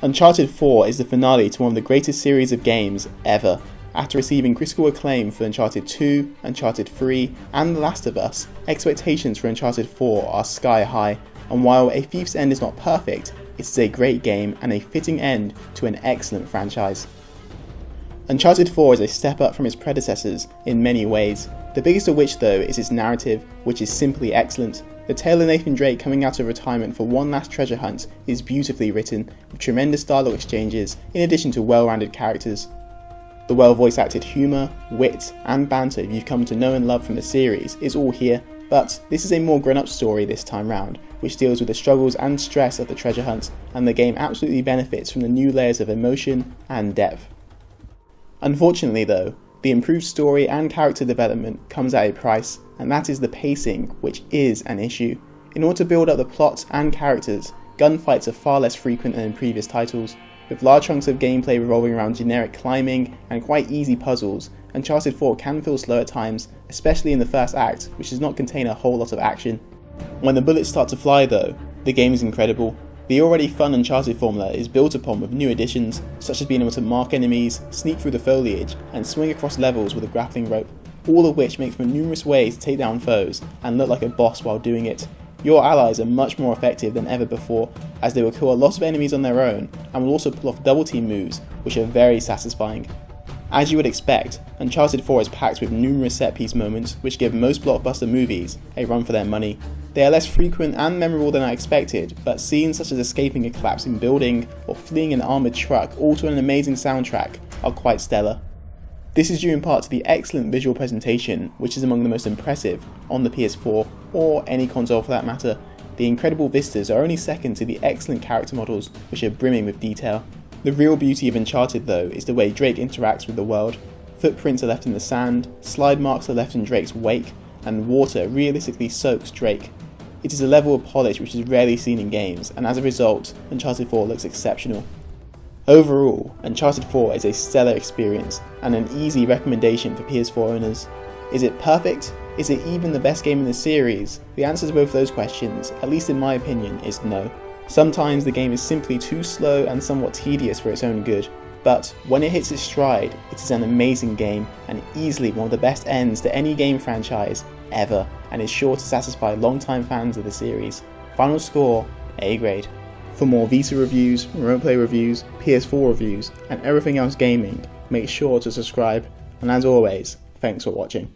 Uncharted 4 is the finale to one of the greatest series of games ever. After receiving critical acclaim for Uncharted 2, Uncharted 3 and The Last of Us, expectations for Uncharted 4 are sky high, and while A Thief's End is not perfect, it is a great game and a fitting end to an excellent franchise. Uncharted 4 is a step up from its predecessors in many ways, the biggest of which though is its narrative, which is simply excellent. The tale of Nathan Drake coming out of retirement for one last treasure hunt is beautifully written, with tremendous dialogue exchanges in addition to well-rounded characters. The well voice acted humour, wit and banter you've come to know and love from the series is all here, but this is a more grown up story this time round, which deals with the struggles and stress of the treasure hunt, and the game absolutely benefits from the new layers of emotion and depth. Unfortunately though, the improved story and character development comes at a price, and that is the pacing, which is an issue. In order to build up the plot and characters, gunfights are far less frequent than in previous titles. With large chunks of gameplay revolving around generic climbing and quite easy puzzles, Uncharted 4 can feel slow at times, especially in the first act, which does not contain a whole lot of action. When the bullets start to fly though, the game is incredible. The already fun Uncharted formula is built upon with new additions, such as being able to mark enemies, sneak through the foliage, and swing across levels with a grappling rope, all of which make for numerous ways to take down foes and look like a boss while doing it. Your allies are much more effective than ever before, as they will kill a lot of enemies on their own and will also pull off double team moves, which are very satisfying. As you would expect, Uncharted 4 is packed with numerous set piece moments which give most blockbuster movies a run for their money. They are less frequent and memorable than I expected, but scenes such as escaping a collapsing building or fleeing an armoured truck, all to an amazing soundtrack, are quite stellar. This is due in part to the excellent visual presentation, which is among the most impressive on the PS4, or any console for that matter. The incredible vistas are only second to the excellent character models, which are brimming with detail. The real beauty of Uncharted though is the way Drake interacts with the world. Footprints are left in the sand, slide marks are left in Drake's wake, and water realistically soaks Drake. It is a level of polish which is rarely seen in games, and as a result, Uncharted 4 looks exceptional. Overall, Uncharted 4 is a stellar experience and an easy recommendation for PS4 owners. Is it perfect? Is it even the best game in the series? The answer to both those questions, at least in my opinion, is no. Sometimes the game is simply too slow and somewhat tedious for its own good, but when it hits its stride, it is an amazing game and easily one of the best ends to any game franchise ever, and is sure to satisfy long-time fans of the series. Final score, A grade. For more Vita reviews, remote play reviews, PS4 reviews, and everything else gaming, make sure to subscribe, and as always, thanks for watching.